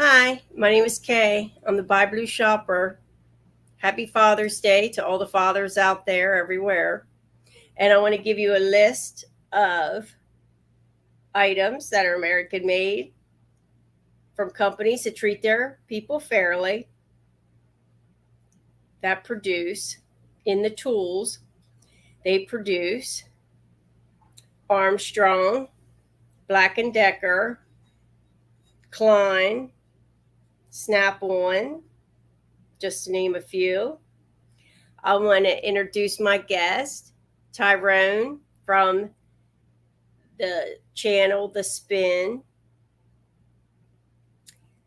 Hi, my name is Kay. I'm the Buy Blue Shopper. Happy Father's Day to all the fathers out there everywhere. And I want to give you a list of items that are American made from companies that treat their people fairly, that produce in the tools they produce Armstrong, Black& Decker, Klein, Snap-on, just to name a few. I want to introduce my guest, Tyrone from the channel The Spin.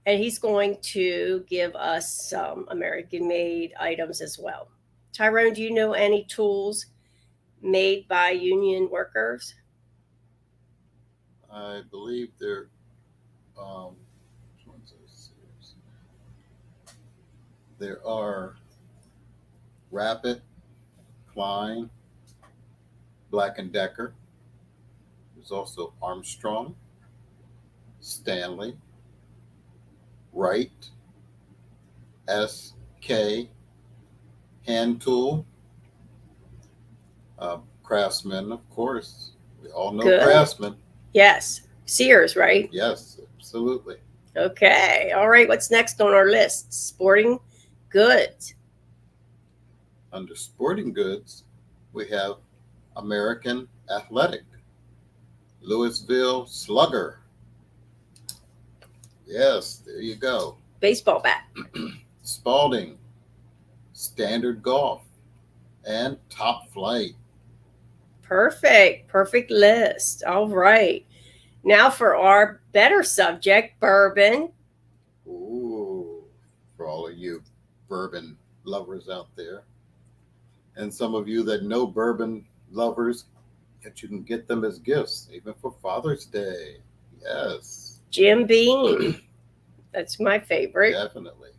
And he's going to give us some American made items as well. Tyrone, do you know any tools made by union workers? I believe there are Rapid, Klein, Black and Decker. There's also Armstrong, Stanley, Wright, SK, Hand Tool, Craftsman, of course. We all know Good. Craftsman. Yes. Sears, right? Yes, absolutely. Okay. All right. What's next on our list? Sporting goods. Under sporting goods, we have American Athletic, Louisville Slugger. Yes, there you go. Baseball bat. Spalding, Standard Golf, and Top Flight. Perfect. Perfect list. All right. Now for our better subject, bourbon. Ooh, for all of you bourbon lovers out there, and some of you that know bourbon lovers, that you can get them as gifts, even for Father's Day. Yes, Jim Beam. That's my favorite. definitely.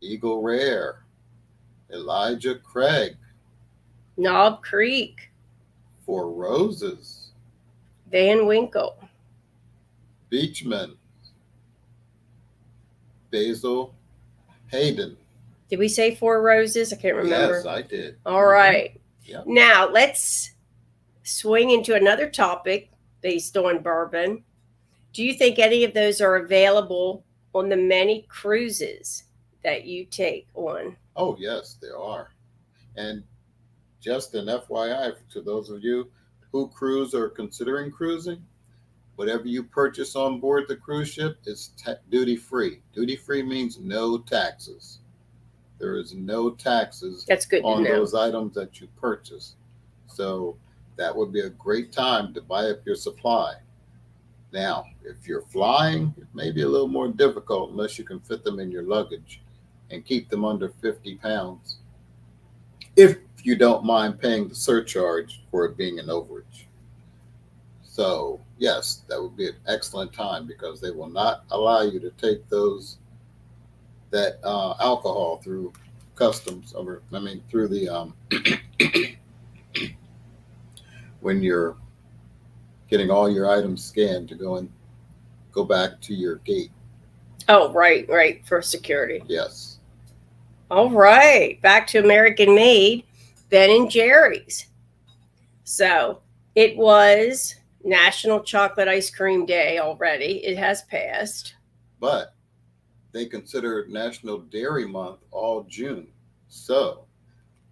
Eagle Rare, Elijah Craig, Knob Creek. Four Roses, Van Winkle. Beachman, Basil Hayden. Did we say Four Roses? I can't remember. Yes, I did. All right. Yep. Now let's swing into another topic based on bourbon. Do you think any of those are available on the many cruises that you take on? Oh, yes, there are. And just an FYI to those of you who cruise or considering cruising, whatever you purchase on board the cruise ship is duty free. Duty free means no taxes. There is no taxes That's good on to know. those items that you purchase. So that would be a great time to buy up your supply. Now, if you're flying, it may be a little more difficult unless you can fit them in your luggage and keep them under 50 pounds. If you don't mind paying the surcharge for it being an overage. So, yes, that would be an excellent time because they will not allow you to take that alcohol through customs through the when you're getting all your items scanned to go back to your gate. Oh, right, for security. Yes. All right, back to American made Ben and Jerry's. So it was National Chocolate Ice Cream Day already. It has passed. But they consider National Dairy Month all June. So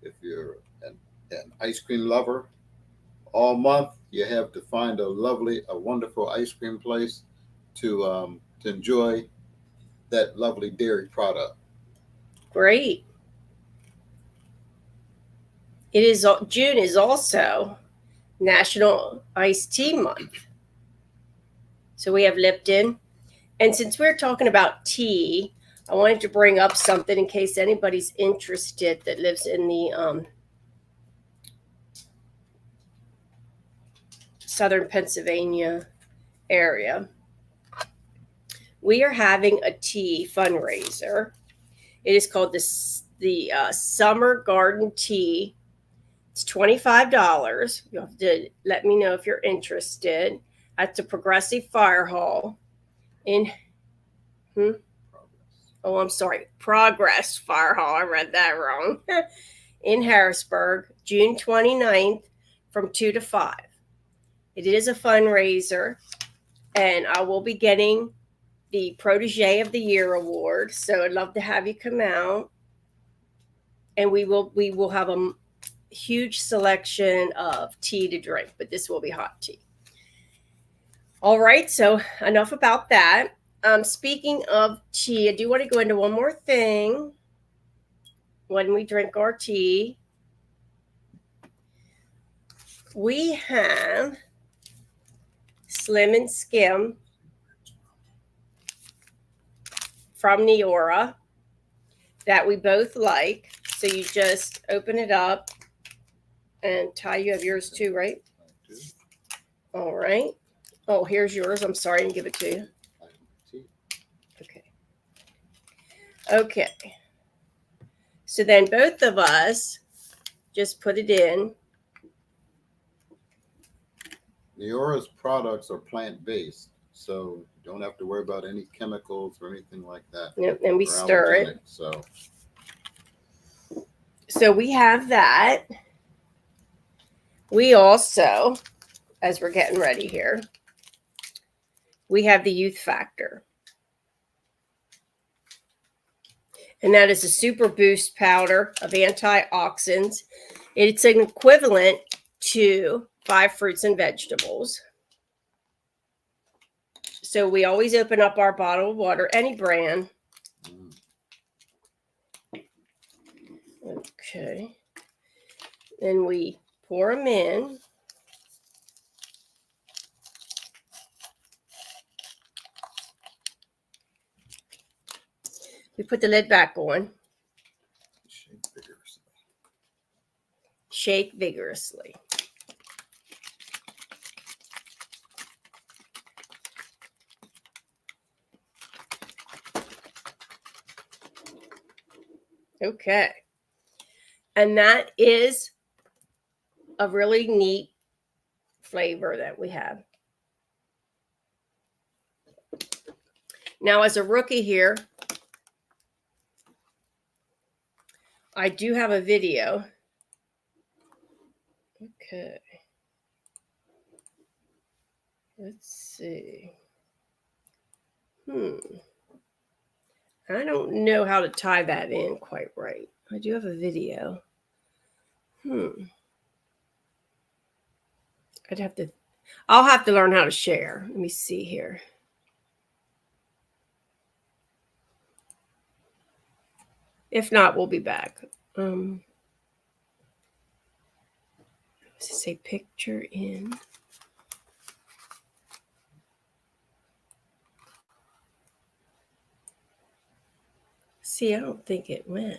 if you're an ice cream lover, all month you have to find a wonderful ice cream place to enjoy that lovely dairy product. Great. June is also National Iced Tea Month. So we have Lipton. And since we're talking about tea, I wanted to bring up something in case anybody's interested that lives in the southern Pennsylvania area. We are having a tea fundraiser. It is called the Summer Garden Tea. It's $25. You have to let me know if you're interested. At the Progressive Fire Hall in Oh, I'm sorry, Progress Fire Hall. I read that wrong. In Harrisburg, June 29th from 2 to 5. It is a fundraiser, and I will be getting the Protege of the Year award. So I'd love to have you come out, and we will have a huge selection of tea to drink, but this will be hot tea. All right, so enough about that. Speaking of tea, I do want to go into one more thing when we drink our tea. We have Slim and Skim from Neora that we both like. So you just open it up, and Ty, you have yours too, right? All right. Oh, here's yours. I'm sorry I didn't give it to you. Okay. Okay. So then both of us just put it in. Neora's products are plant-based, so you don't have to worry about any chemicals or anything like that. Yep, and we They're stir allergenic, it. So we have that. We also, as we're getting ready here, we have the Youth Factor. And that is a super boost powder of antioxidants. It's an equivalent to 5 fruits and vegetables. So we always open up our bottle of water, any brand. Okay. Then we pour them in. We put the lid back on. shake vigorously. Shake vigorously. Okay. And that is a really neat flavor that we have. Now, as a rookie here, I do have a video. Okay. Let's see. I don't know how to tie that in quite right. I do have a video. I'll have to learn how to share. Let me see here. If not, we'll be back. Does it say picture in? See, I don't think it went.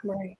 Right.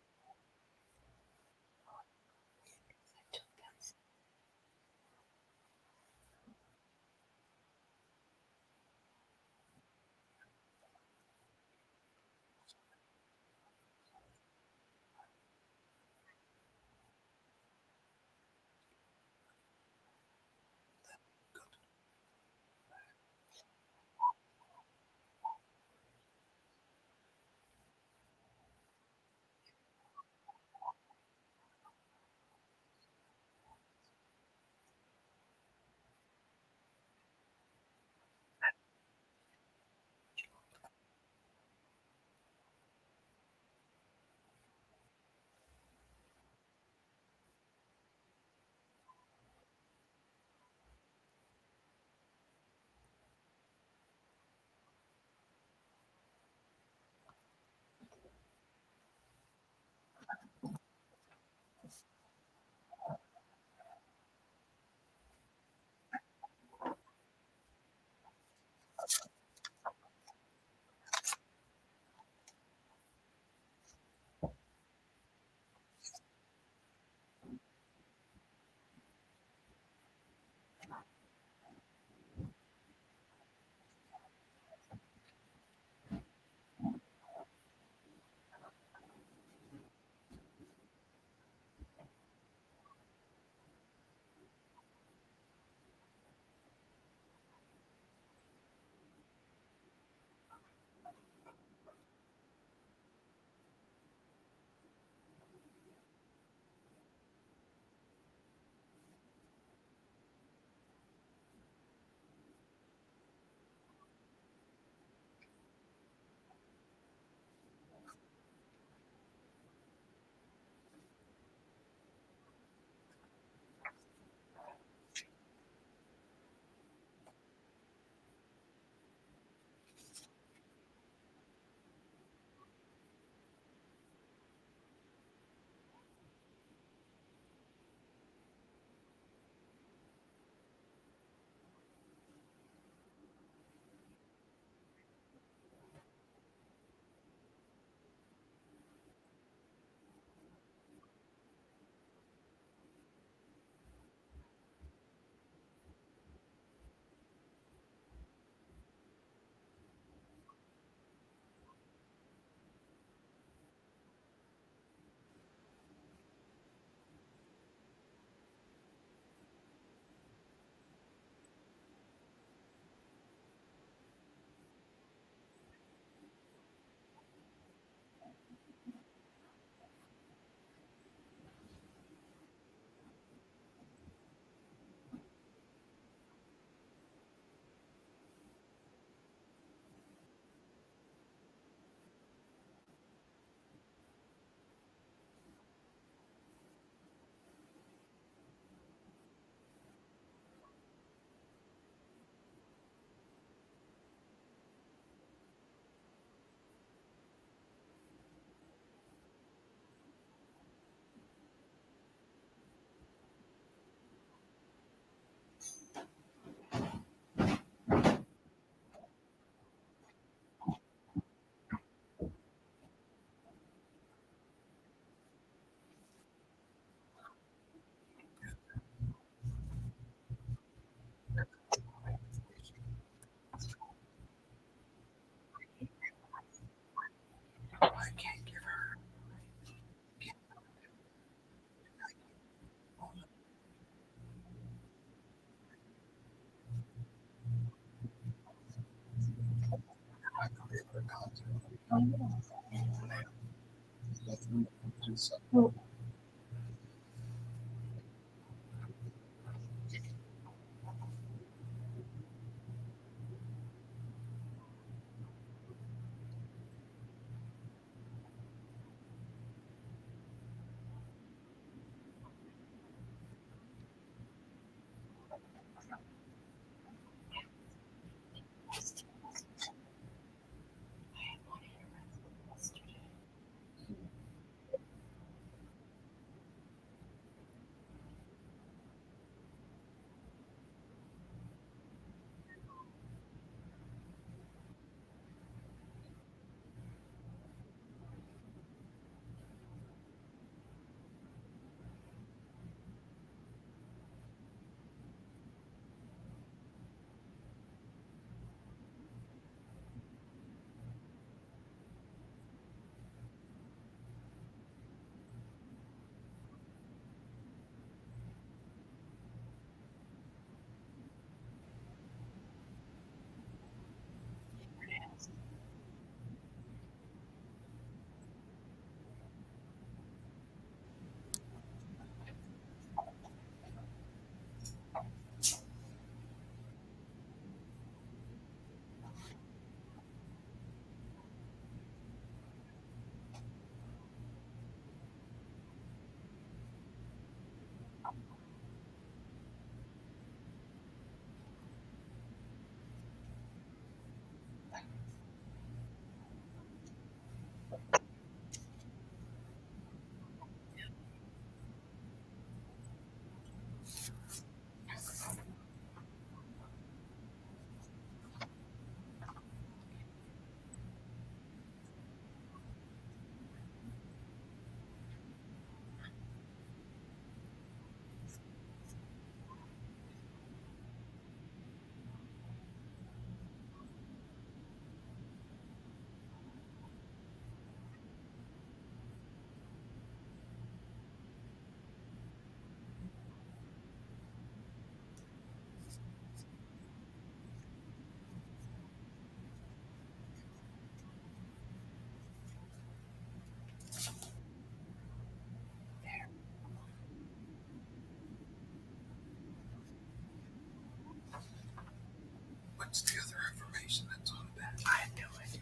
What's the other information that's on that? I have no idea.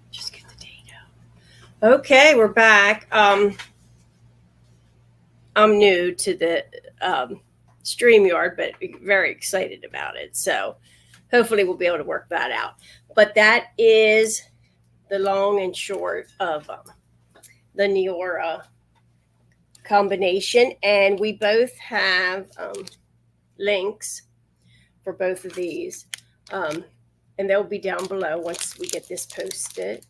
Just get the date out. Okay, we're back. I'm new to the StreamYard, but very excited about it. So hopefully we'll be able to work that out. But that is the long and short of the Neora combination. And we both have links for both of these. And they'll be down below once we get this posted.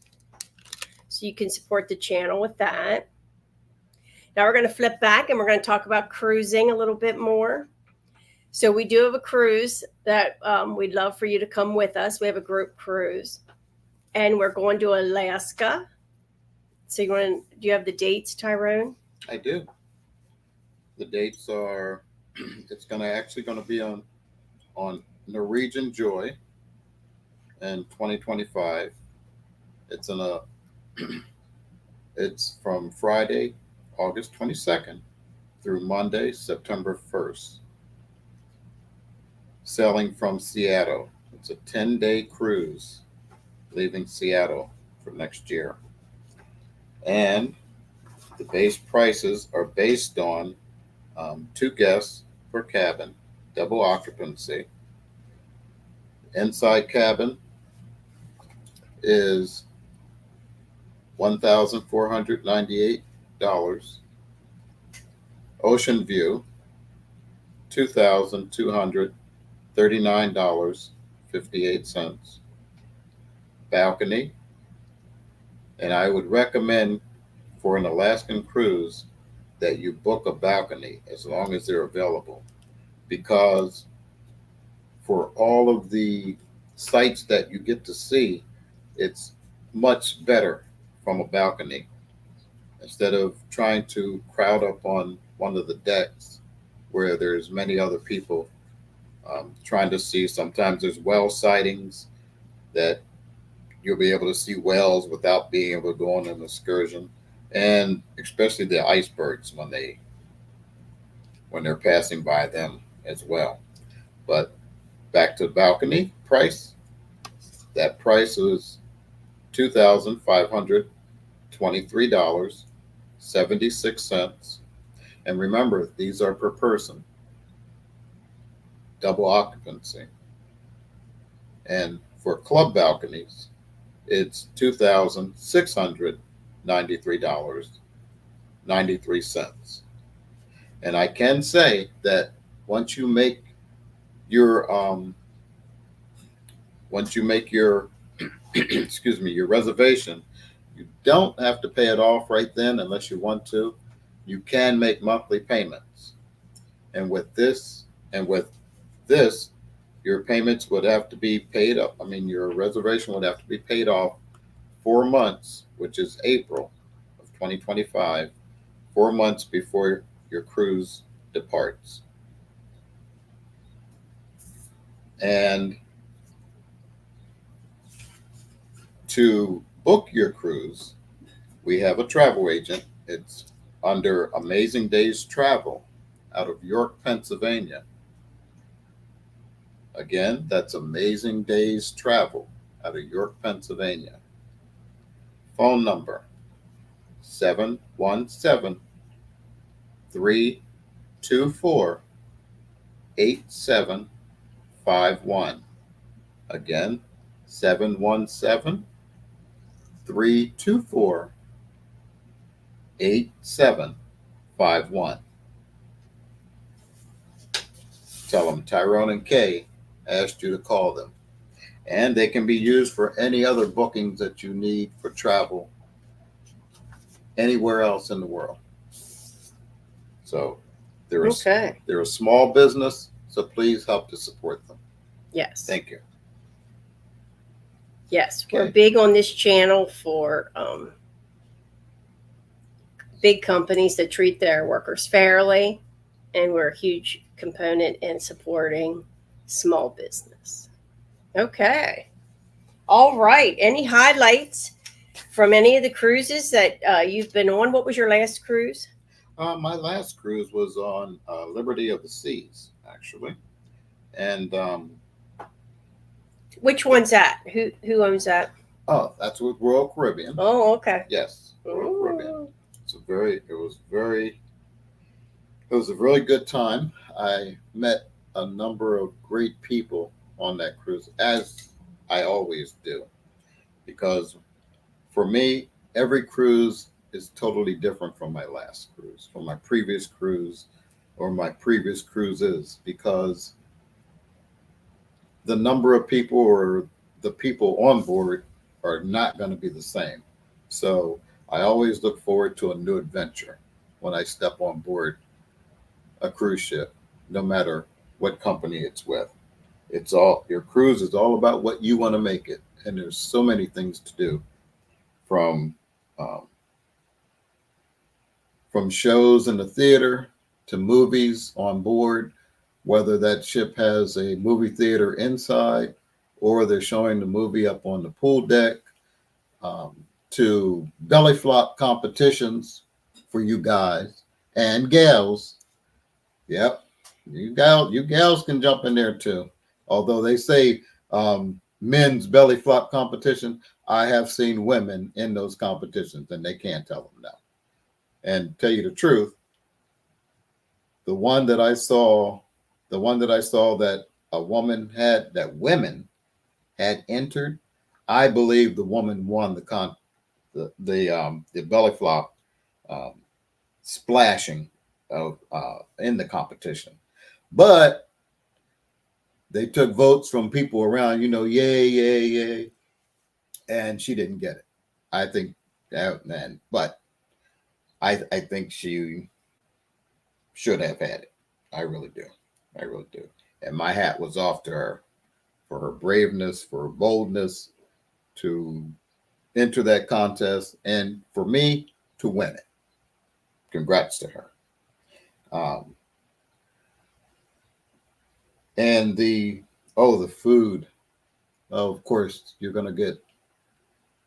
So you can support the channel with that. Now we're going to flip back and we're going to talk about cruising a little bit more. So we do have a cruise that we'd love for you to come with us. We have a group cruise and we're going to Alaska. So do you have the dates, Tyrone? I do. The dates are, it's actually going to be on Norwegian Joy in 2025. It's from Friday, August 22nd through Monday, September 1st. Sailing from Seattle. It's a 10-day cruise leaving Seattle for next year. And the base prices are based on 2 guests per cabin, double occupancy. Inside cabin is $1,498. Ocean view, $2,239.58. Balcony, and I would recommend for an Alaskan cruise that you book a balcony as long as they're available, because for all of the sights that you get to see, it's much better from a balcony instead of trying to crowd up on one of the decks where there's many other people trying to see. Sometimes there's whale sightings that you'll be able to see whales without being able to go on an excursion, and especially the icebergs when they're passing by them as well. But back to the balcony price. That price is $2,523.76. And remember, these are per person, double occupancy. And for club balconies, it's $2,693.93. And I can say that once you make your excuse me, your reservation, you don't have to pay it off right then unless you want to. You can make monthly payments. And with this, your payments would have to be paid up. I mean, your reservation would have to be paid off 4 months, which is April of 2025, 4 months before your cruise departs. And to book your cruise, we have a travel agent. It's under Amazing Days Travel out of York, Pennsylvania. Again, that's Amazing Days Travel out of York, Pennsylvania. Phone number 717-324-8751. Again, 717-324-8751. Tell them Tyrone and Kay asked you to call them. And they can be used for any other bookings that you need for travel anywhere else in the world. So they're a small business, so please help to support them. Yes. Thank you. Yes, we're big on this channel for big companies that treat their workers fairly, and we're a huge component in supporting small business. Okay. All right. Any highlights from any of the cruises that you've been on? What was your last cruise? My last cruise was on Liberty of the Seas, actually. And Which one's that? Who owns that? Oh, that's with Royal Caribbean. Oh, okay. Yes, Royal Caribbean. Ooh. It was a really good time. I met a number of great people on that cruise, as I always do, because for me, every cruise is totally different from my last cruise, from my previous cruise, or my previous cruises, because the number of people or the people on board are not going to be the same. So I always look forward to a new adventure when I step on board a cruise ship, no matter what company it's with. It's all your cruise is all about what you want to make it, and there's so many things to do, from um, shows in the theater to movies on board, whether that ship has a movie theater inside or they're showing the movie up on the pool deck, um, to belly flop competitions for you guys and gals. Yep, you gals can jump in there too. Although they say men's belly flop competition, I have seen women in those competitions and they can't tell them no. And tell you the truth, the one that I saw, that a woman had, that women had entered, I believe the woman won the belly flop um, splashing of in the competition. But they took votes from people around, yay, yay, yay, and she didn't get it. I think that man, but I think she should have had it. I really do. I really do. And my hat was off to her for her braveness, for her boldness to enter that contest, and for me to win it. Congrats to her. Um, and the food. Oh, of course, you're gonna get,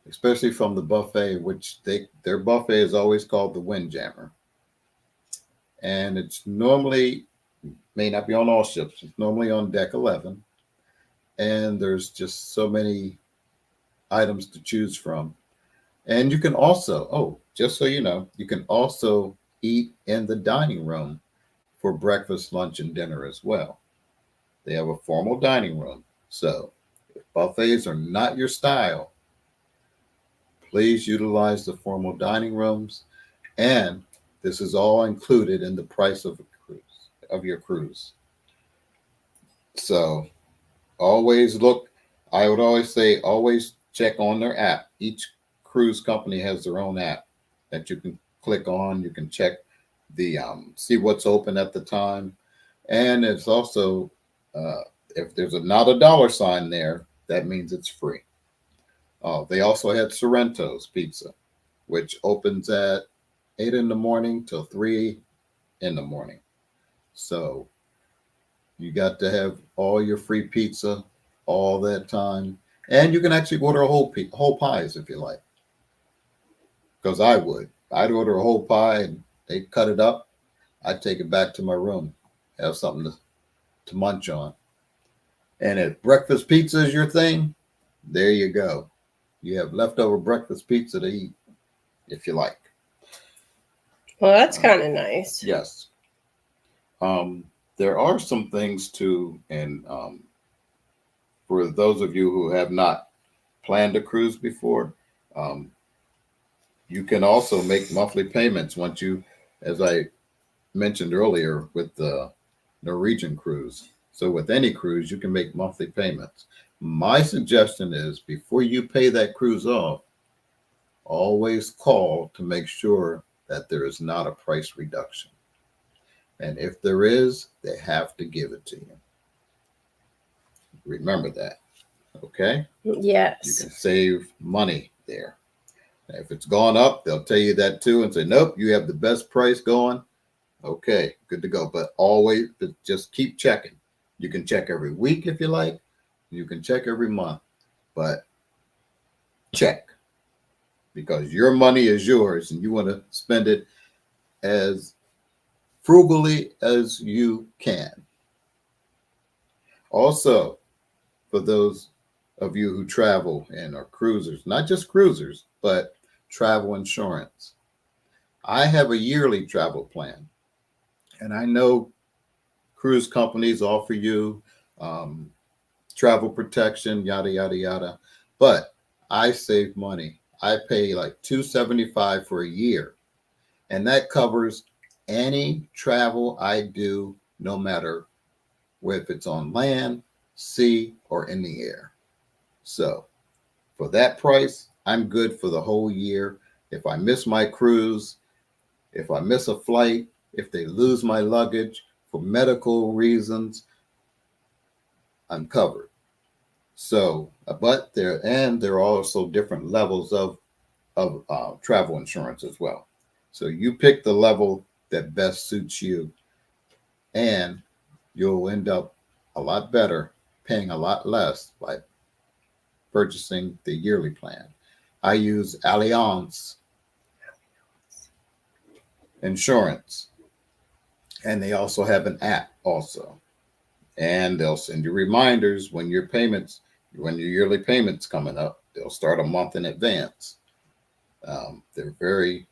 especially from the buffet, which their buffet is always called the Windjammer, and it's normally, may not be on all ships. It's normally on deck 11, and there's just so many items to choose from. And you can also, oh, just so you know, you can also eat in the dining room for breakfast, lunch, and dinner as well. They have a formal dining room. So if buffets are not your style, please utilize the formal dining rooms. And this is all included in the price of a cruise, of your cruise. So always look, I would always say, always check on their app. Each cruise company has their own app that you can click on. You can check see what's open at the time. And it's also, uh, if there's not a dollar sign there, that means it's free. They also had Sorrento's Pizza, which opens at 8 in the morning till 3 in the morning. So you got to have all your free pizza all that time. And you can actually order a whole pies if you like. Because I would. I'd order a whole pie and they'd cut it up. I'd take it back to my room, have something to munch on. And if breakfast pizza is your thing, there you go. You have leftover breakfast pizza to eat if you like. Well, that's Uh, kind of nice. yes. Um, there are some things too, and for those of you who have not planned a cruise before, um, you can also make monthly payments once you, as I mentioned earlier, with the Norwegian cruise. So with any cruise, you can make monthly payments. My suggestion is, before you pay that cruise off, always call to make sure that there is not a price reduction. And if there is, they have to give it to you. Remember that. Okay? You Yes. can save money there. If it's gone up, they'll tell you that too and say, nope, you have the best price going. Okay, good to go. But always, just keep checking. You can check every week if you like. You can check every month. But check, because your money is yours and you want to spend it as frugally as you can. Also, for those of you who travel and are cruisers, not just cruisers, but travel insurance. I have a yearly travel plan, and I know cruise companies offer you um, travel protection, yada yada yada. But I save money. I pay like $275 for a year, and that covers any travel I do, no matter if it's on land, sea, or in the air. So for that price, I'm good for the whole year. If I miss my cruise, if I miss a flight, if they lose my luggage for medical reasons, I'm covered. So, but there are also different levels of travel insurance as well. So you pick the level that best suits you, and you'll end up a lot better, paying a lot less by purchasing the yearly plan. I use Allianz Insurance, and they also have an app also, and they'll send you reminders when your yearly payments coming up. They'll start a month in advance. They're very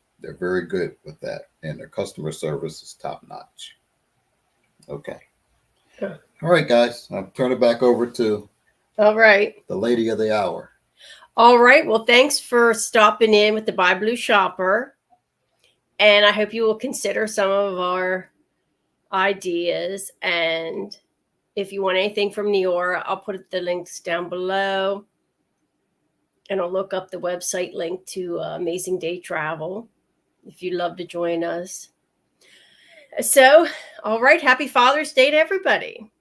good with that, and their customer service is top notch. Okay. Good. All right, guys. I'll turn it back over to All right. the lady of the hour. All right. Well, thanks for stopping in with the Buy Blue Shopper. And I hope you will consider some of our ideas. And if you want anything from Neora, I'll put the links down below. And I'll look up the website link to Amazing Day Travel if you'd love to join us. So, all right. Happy Father's Day to everybody.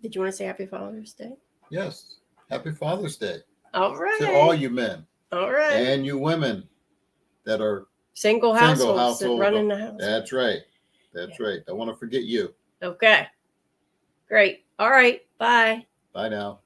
Did you want to say Happy Father's Day? Yes. Happy Father's Day All right. to all you men. All right. And you women that are Single households running the house. That's right. That's right. Don't want to forget you. Okay. Great. All right. Bye. Bye now.